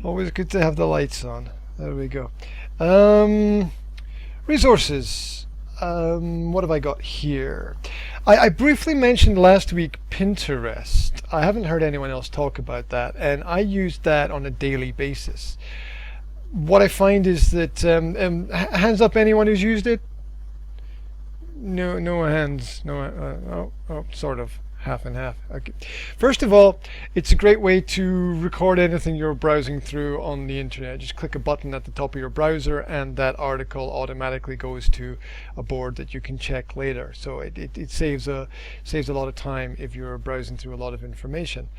Always good to have the lights on. There we go. Um, Resources. What have I got here? I briefly mentioned last week Pinterest. I haven't heard anyone else talk about that, and I use that on a daily basis. What I find is that hands up anyone who's used it. No, no hands. No. Sort of half and half. Okay. First of all, it's a great way to record anything you're browsing through on the internet. Just click a button at the top of your browser, and that article automatically goes to a board that you can check later. So it saves a lot of time if you're browsing through a lot of information.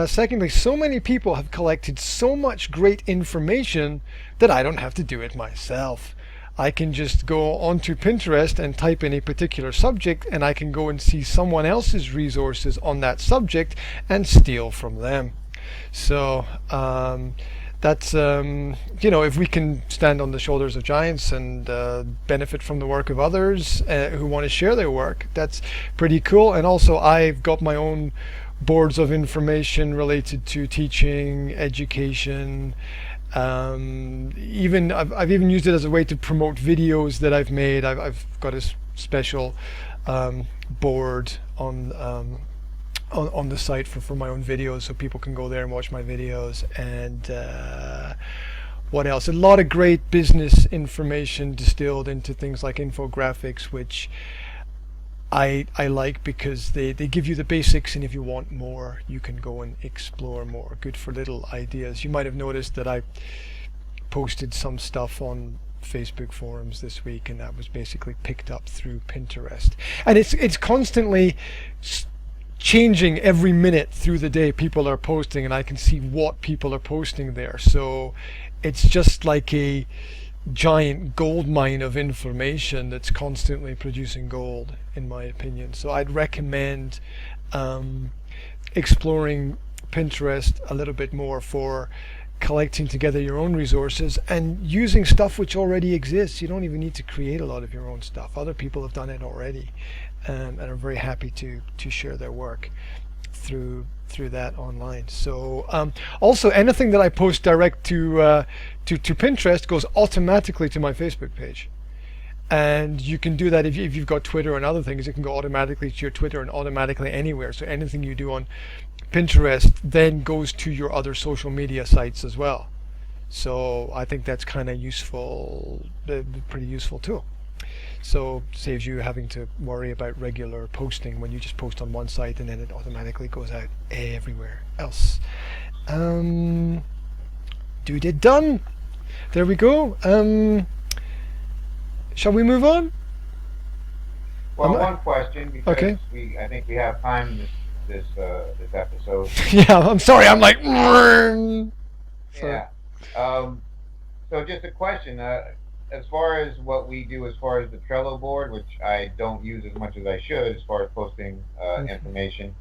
Secondly, so many people have collected so much great information that I don't have to do it myself. I can just go onto Pinterest and type in a particular subject, and I can go and see someone else's resources on that subject and steal from them. So that's if we can stand on the shoulders of giants and benefit from the work of others who want to share their work, that's pretty cool. And also, I've got my own boards of information related to teaching, education. Even I've even used it as a way to promote videos that I've made. I've got a special board on the site for my own videos, so people can go there and watch my videos. And what else? A lot of great business information distilled into things like infographics, which I like because they give you the basics, and if you want more, you can go and explore more. Good for little ideas. You might have noticed that I posted some stuff on Facebook forums this week, and that was basically picked up through Pinterest. And it's constantly changing every minute through the day. People are posting, and I can see what people are posting there. So it's just like a giant gold mine of information that's constantly producing gold, in my opinion. So I'd recommend exploring Pinterest a little bit more for collecting together your own resources and using stuff which already exists. You don't even need to create a lot of your own stuff. Other people have done it already, and are very happy to share their work through that online. So also, anything that I post direct to Pinterest goes automatically to my Facebook page. And you can do that if you've got Twitter and other things. It can go automatically to your Twitter and automatically anywhere. So anything you do on Pinterest then goes to your other social media sites as well. So I think that's kind of useful, pretty useful too. So saves you having to worry about regular posting when you just post on one site and then it automatically goes out everywhere else. Done. There we go. Shall we move on? Well, one question, because okay. I think we have time this episode. Yeah, I'm sorry. I'm like. Yeah. So just a question. As far as what we do, as far as the Trello board, which I don't use as much as I should, as far as posting information,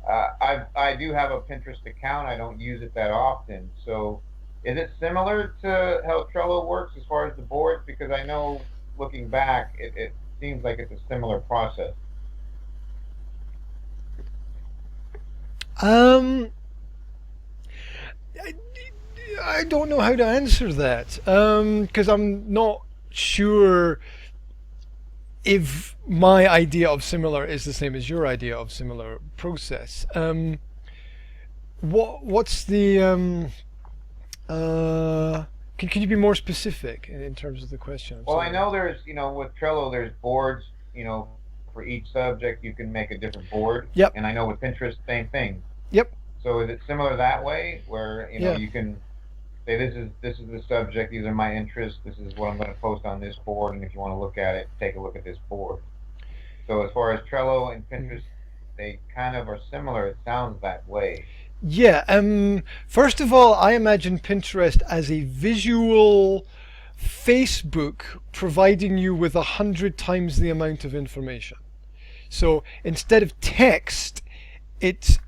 I do have a Pinterest account. I don't use it that often. So, is it similar to how Trello works as far as the boards? Because I know, looking back, it seems like it's a similar process. I don't know how to answer that, because I'm not sure if my idea of similar is the same as your idea of similar process. What's the can you be more specific in terms of the question? Well, I know there's, with Trello, there's boards, for each subject you can make a different board. Yep. And I know with Pinterest, same thing. Yep. So is it similar that way, where you can say this is the subject, these are my interests, this is what I'm going to post on this board, and if you want to look at it, take a look at this board. So as far as Trello and Pinterest, they kind of are similar. It sounds that way. Yeah. First of all, I imagine Pinterest as a visual Facebook providing you with 100 times the amount of information. So instead of text, it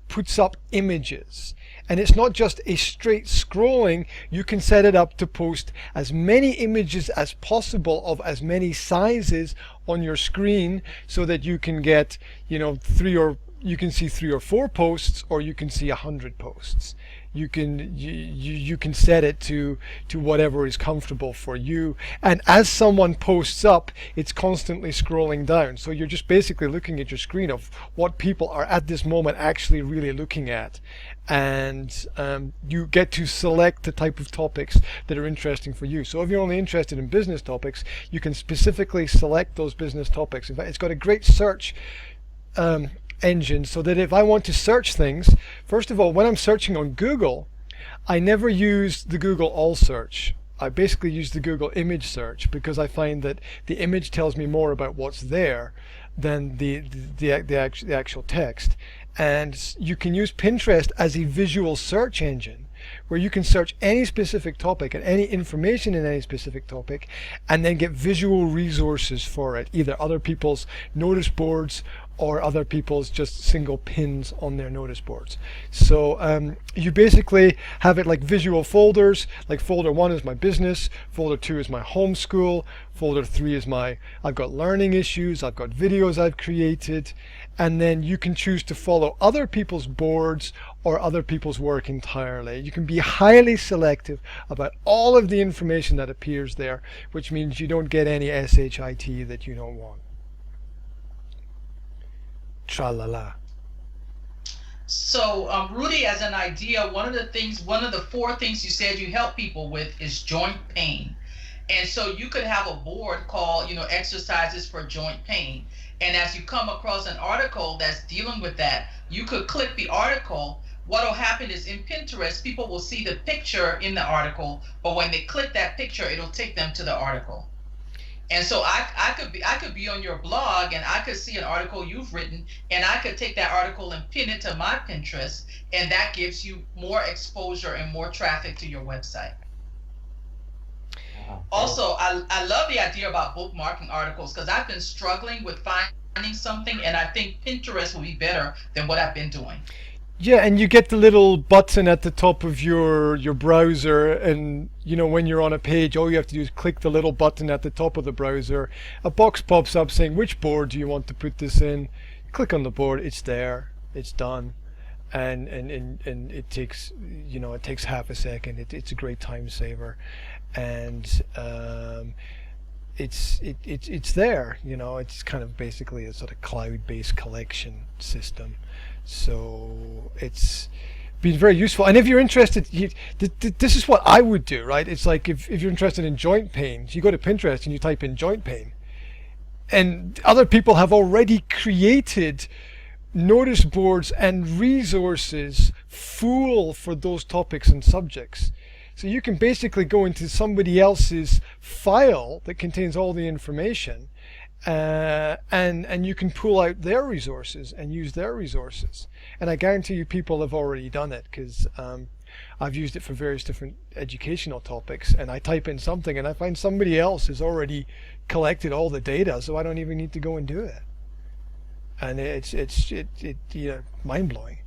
puts up images. And it's not just a straight scrolling. You can set it up to post as many images as possible of as many sizes on your screen, so that you can get 3 or you can see 3 or 4 posts, or you can see 100 posts. You can set it to whatever is comfortable for you. And as someone posts up, it's constantly scrolling down. So you're just basically looking at your screen of what people are at this moment actually really looking at. And you get to select the type of topics that are interesting for you. So if you're only interested in business topics, you can specifically select those business topics. In fact, it's got a great search engine, so that if I want to search things, first of all, when I'm searching on Google, I never use the Google All Search. I basically use the Google Image Search, because I find that the image tells me more about what's there than the actual text. And you can use Pinterest as a visual search engine, where you can search any specific topic and any information in any specific topic, and then get visual resources for it, either other people's notice boards or other people's just single pins on their notice boards. So you basically have it like visual folders. Like folder 1 is my business, folder 2 is my homeschool, folder 3 is I've got learning issues, I've got videos I've created, and then you can choose to follow other people's boards or other people's work entirely. You can be highly selective about all of the information that appears there, which means you don't get any SHIT that you don't want. Tra-la-la. So, Rudy, as an idea, one of the 4 things you said you help people with is joint pain. And so you could have a board called, exercises for joint pain. And as you come across an article that's dealing with that, you could click the article. What will happen is in Pinterest, people will see the picture in the article, but when they click that picture, it'll take them to the article. And so I could be on your blog, and I could see an article you've written, and I could take that article and pin it to my Pinterest, and that gives you more exposure and more traffic to your website. Also, I love the idea about bookmarking articles, because I've been struggling with finding something, and I think Pinterest will be better than what I've been doing. Yeah, and you get the little button at the top of your browser, and when you're on a page, all you have to do is click the little button at the top of the browser. A box pops up saying, which board do you want to put this in? Click on the board, it's there, it's done, and it takes it takes half a second. It's a great time saver, and it's there. It's kind of basically a sort of cloud-based collection system. So it's been very useful. And if you're interested, this is what I would do, right? It's like if you're interested in joint pain, you go to Pinterest and you type in joint pain, and other people have already created notice boards and resources full for those topics and subjects. So you can basically go into somebody else's file that contains all the information, and you can pull out their resources and use their resources. And I guarantee you people have already done it, because I've used it for various different educational topics, and I type in something and I find somebody else has already collected all the data, so I don't even need to go and do it. And it's mind-blowing.